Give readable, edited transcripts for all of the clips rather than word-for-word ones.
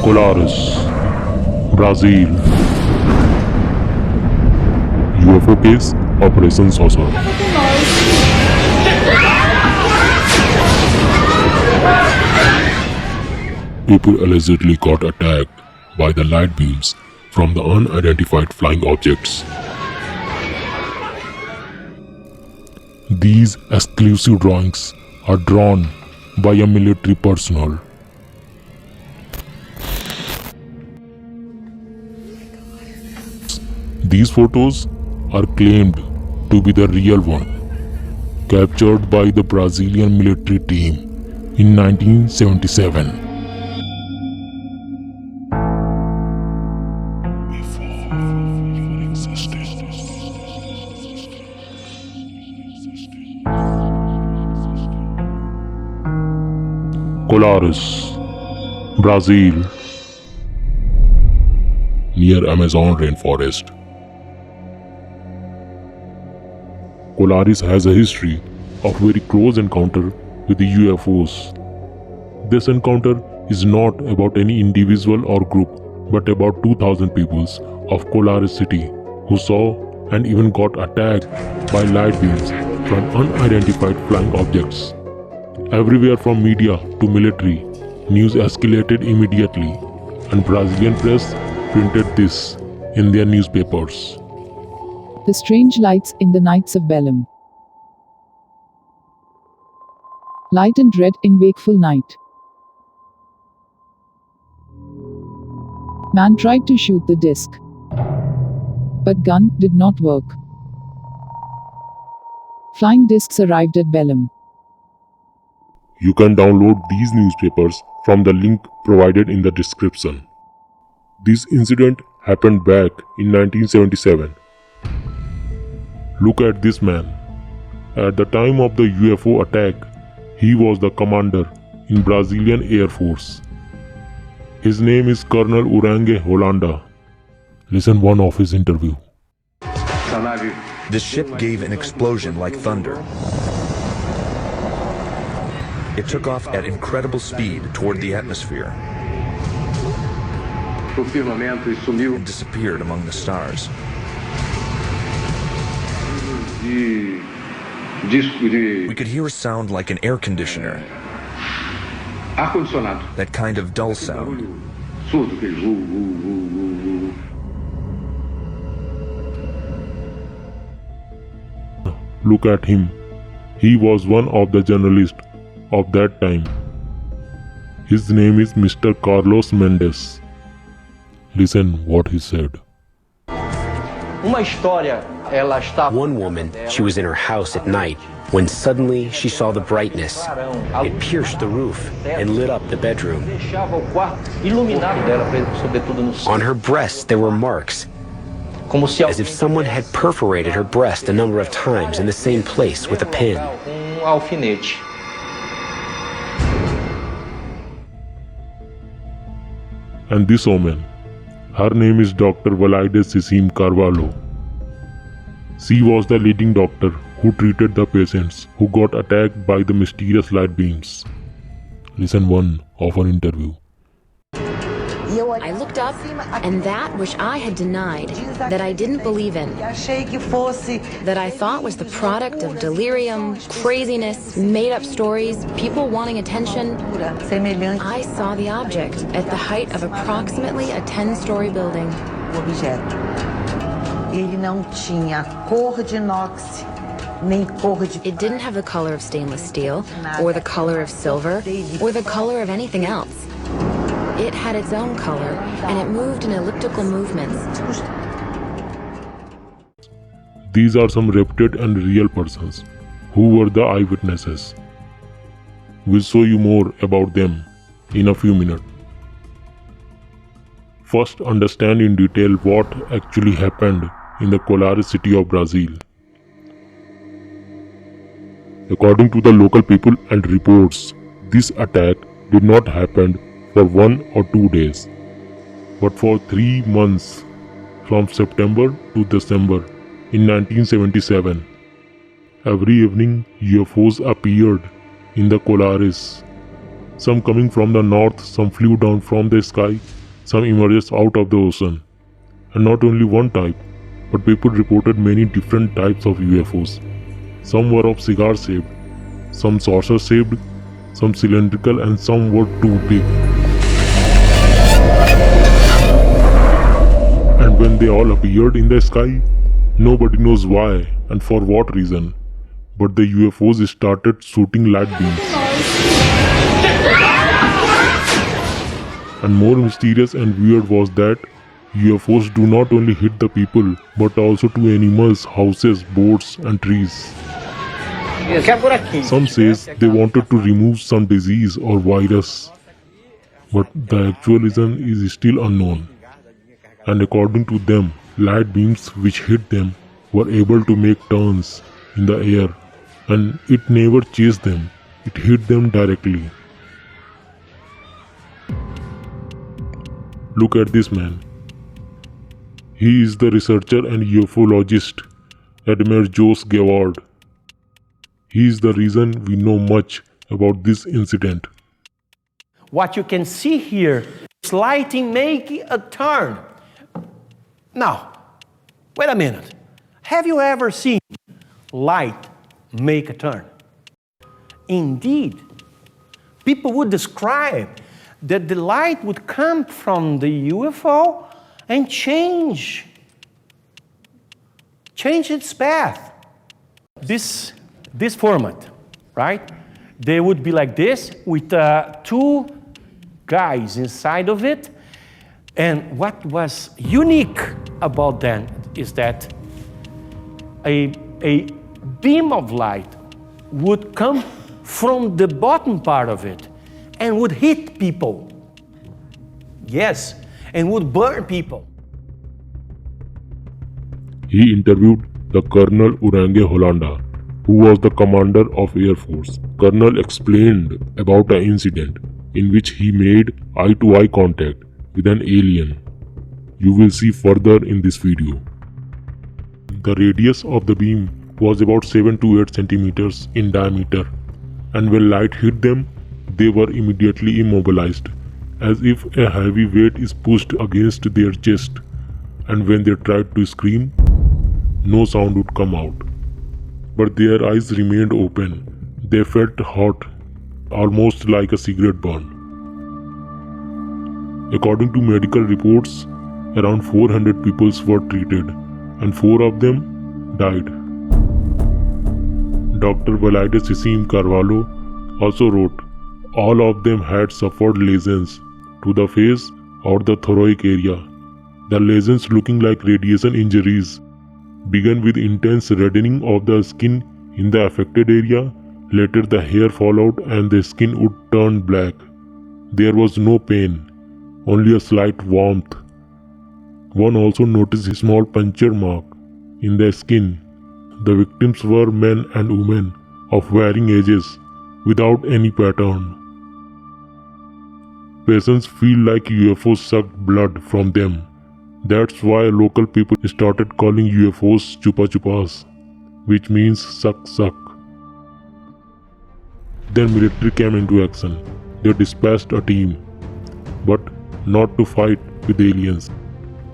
Colares, Brazil. UFO case Operation Saucer. People allegedly got attacked by the light beams from the unidentified flying objects. These exclusive drawings are drawn by a military personnel. These photos are claimed to be the real one, captured by the Brazilian military team in 1977. Colares, Brazil, near Amazon rainforest. Colares has a history of very close encounter with the UFOs. This encounter is not about any individual or group, but about 2,000 peoples of Colares city who saw and even got attacked by light beams from unidentified flying objects. Everywhere from media to military, news escalated immediately, and Brazilian press printed this in their newspapers. The strange lights in the nights of Belem. Light and red in wakeful night. Man tried to shoot the disc, but gun did not work. Flying discs arrived at Belem. You can download these newspapers from the link provided in the description. This incident happened back in 1977. Look at this man. At the time of the UFO attack, he was the commander in Brazilian Air Force. His name is Colonel Uyrange Hollanda. Listen one of his interview. The ship gave an explosion like thunder. It took off at incredible speed toward the atmosphere and disappeared among the stars. We could hear a sound like an air conditioner. That kind of dull sound. Look at him. He was one of the journalists of that time. His name is Mr. Carlos Mendes. Listen what he said. One woman, she was in her house at night when suddenly she saw the brightness. It pierced the roof and lit up the bedroom. On her breast there were marks, as if someone had perforated her breast a number of times in the same place with a pin. And this woman, her name is Dr. Wallaide Ceceim Carvalho. She was the leading doctor who treated the patients who got attacked by the mysterious light beams. Listen one of her interview. I looked up, and that which I had denied, that I didn't believe in, that I thought was the product of delirium, craziness, made-up stories, people wanting attention, I saw the object at the height of approximately a 10-story building. It didn't have the color of stainless steel, or the color of silver, or the color of anything else. It had its own color, and it moved in elliptical movements. These are some reputed and real persons who were the eyewitnesses. We'll show you more about them in a few minutes. First, understand in detail what actually happened in the Colares city of Brazil. According to the local people and reports, this attack did not happen for 1 or 2 days, but for 3 months, from September to December in 1977. Every evening, UFOs appeared in the Colares. Some coming from the north, some flew down from the sky, some emerged out of the ocean. And not only one type, but people reported many different types of UFOs. Some were of cigar shaped, some saucer shaped, some cylindrical, and some were too big. And when they all appeared in the sky, nobody knows why and for what reason, but the UFOs started shooting light beams. And more mysterious and weird was that UFOs do not only hit the people but also to animals, houses, boats and trees. Some says they wanted to remove some disease or virus, but the actual reason is still unknown. And according to them, light beams which hit them were able to make turns in the air, and it never chased them, it hit them directly. Look at this man. He is the researcher and ufologist Admiral Jose Gavard. He is the reason we know much about this incident. What you can see here is lighting making a turn. Now, wait a minute. Have you ever seen light make a turn? Indeed, people would describe that the light would come from the UFO and change its path. This format, right? They would be like this with two guys inside of it. And what was unique about them is that a beam of light would come from the bottom part of it and would hit people. Yes, and would burn people. He interviewed the Colonel Uyrange Hollanda, who was the commander of Air Force. Colonel explained about an incident in which he made eye-to-eye contact with an alien. You will see further in this video. The radius of the beam was about 7 to 8 centimeters in diameter, and when light hit them, they were immediately immobilized, as if a heavy weight is pushed against their chest, and when they tried to scream, no sound would come out. But their eyes remained open. They felt hot, almost like a cigarette burn. According to medical reports, around 400 people were treated, and 4 of them died. Dr. Wallaide Ceceim Carvalho also wrote, all of them had suffered lesions to the face or the thoracic area. The lesions, looking like radiation injuries, began with intense reddening of the skin in the affected area. Later the hair fall out and the skin would turn black. There was no pain, only a slight warmth. One also noticed a small puncture mark in the skin. The victims were men and women of varying ages, without any pattern. Patients feel like UFOs sucked blood from them. That's why local people started calling UFOs chupa chupas, which means suck suck. Then military came into action. They dispatched a team, but not to fight with aliens,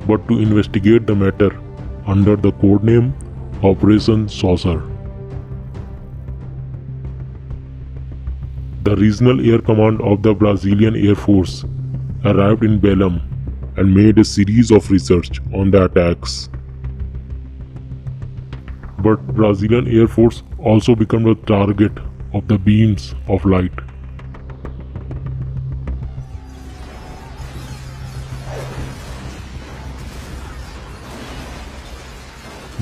but to investigate the matter under the codename Operation Saucer. The Regional Air Command of the Brazilian Air Force arrived in Belem and made a series of research on the attacks. But Brazilian Air Force also became the target of the beams of light.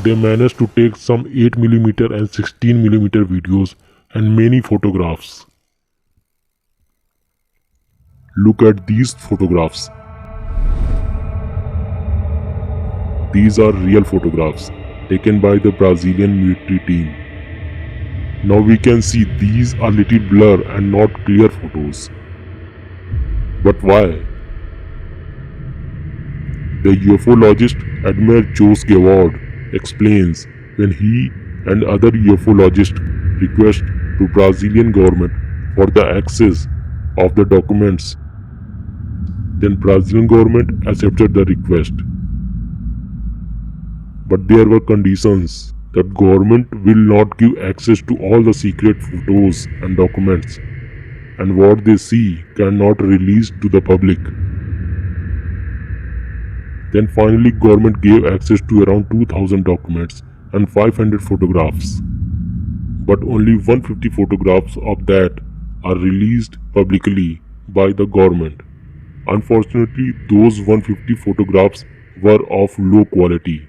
They managed to take some 8mm and 16mm videos and many photographs. Look at these photographs. These are real photographs taken by the Brazilian military team. Now we can see these are little blur and not clear photos. But why? The ufologist Admiral Jose Gavard explains when he and other ufologists request to Brazilian government for the access of the documents. Then Brazilian government accepted the request. But there were conditions that government will not give access to all the secret photos and documents, and what they see cannot release to the public. Then finally government gave access to around 2000 documents and 500 photographs. But only 150 photographs of that are released publicly by the government. Unfortunately, those 150 photographs were of low quality.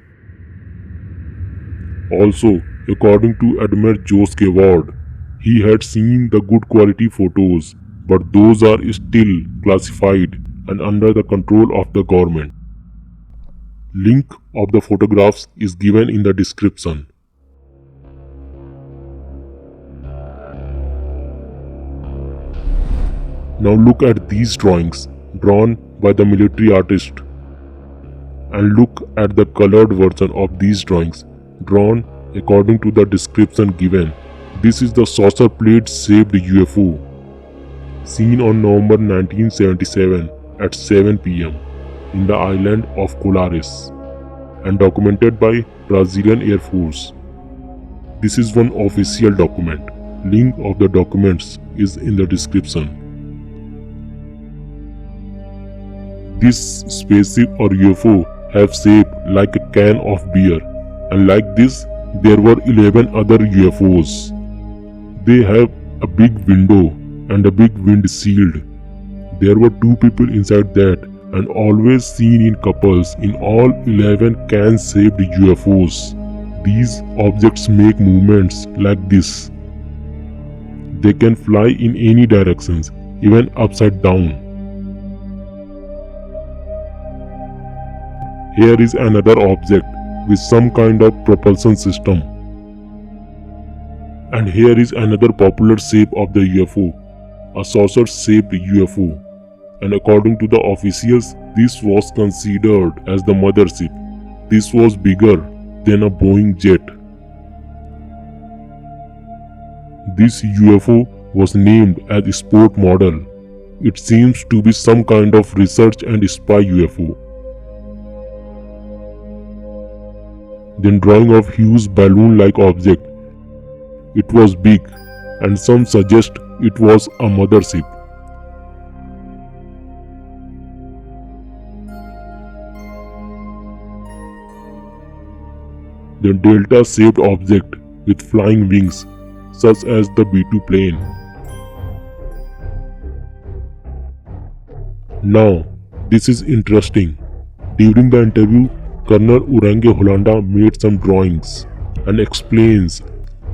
Also, according to Admiral Josque Ward, he had seen the good quality photos, but those are still classified and under the control of the government. Link of the photographs is given in the description. Now look at these drawings drawn by the military artist, and look at the colored version of these drawings drawn according to the description given. This is the saucer plate shaped UFO seen on November 1977 at 7 p.m. in the island of Colares and documented by Brazilian Air Force. This is one official document. Link of the documents is in the description. This spaceship or UFO have shape like a can of beer, and like this there were 11 other UFOs. They have a big window and a big windshield. There were 2 people inside that, and always seen in couples in all 11 can-shaped UFOs. These objects make movements like this. They can fly in any directions, even upside down. Here is another object with some kind of propulsion system. And here is another popular shape of the UFO, a saucer-shaped UFO. And according to the officials, this was considered as the mothership. This was bigger than a Boeing jet. This UFO was named as Sport Model. It seems to be some kind of research and spy UFO. Then drawing of huge balloon-like object. It was big, and some suggest it was a mothership. The delta-shaped object with flying wings, such as the B-2 plane. Now, this is interesting. During the interview, Colonel Uyrange Hollanda made some drawings and explains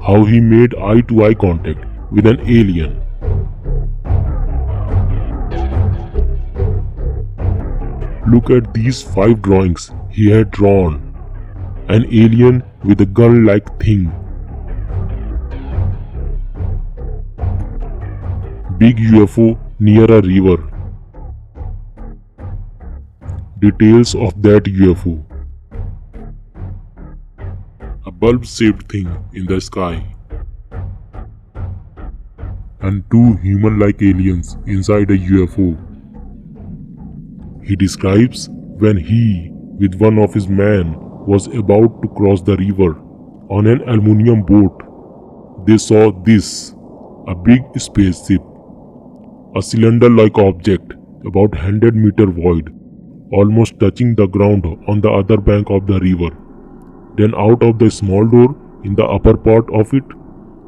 how he made eye-to-eye contact with an alien. Look at these 5 drawings he had drawn. An alien with a gun-like thing. Big UFO near a river. Details of that UFO. A bulb-shaped thing in the sky. And 2 human-like aliens inside a UFO. He describes when he, with one of his men, was about to cross the river on an aluminum boat. They saw this, a big spaceship, a cylinder-like object about 100 meters wide, almost touching the ground on the other bank of the river. Then out of the small door in the upper part of it,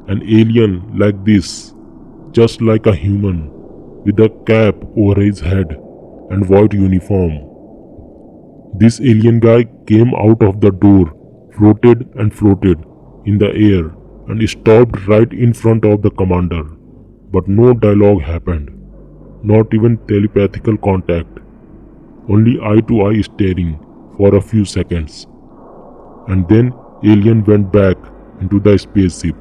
an alien like this, just like a human, with a cap over his head and white uniform. This alien guy came out of the door, floated and floated in the air and stopped right in front of the commander. But no dialogue happened, not even telepathical contact, only eye-to-eye staring for a few seconds. And then alien went back into the spaceship,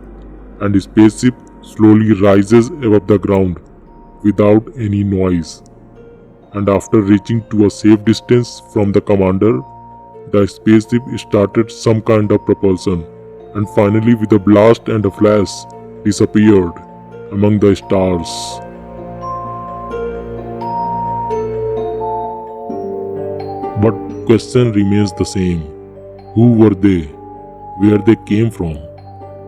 and the spaceship slowly rises above the ground without any noise. And after reaching to a safe distance from the commander, the spaceship started some kind of propulsion, and finally with a blast and a flash disappeared among the stars. question remains the same. Who were they? Where they came from?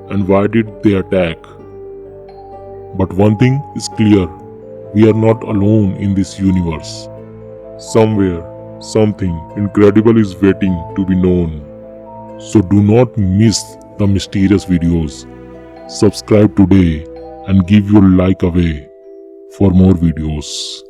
And why did they attack? But one thing is clear, we are not alone in this universe. Somewhere, something incredible is waiting to be known. So do not miss the mysterious videos. Subscribe today and give your like away for more videos.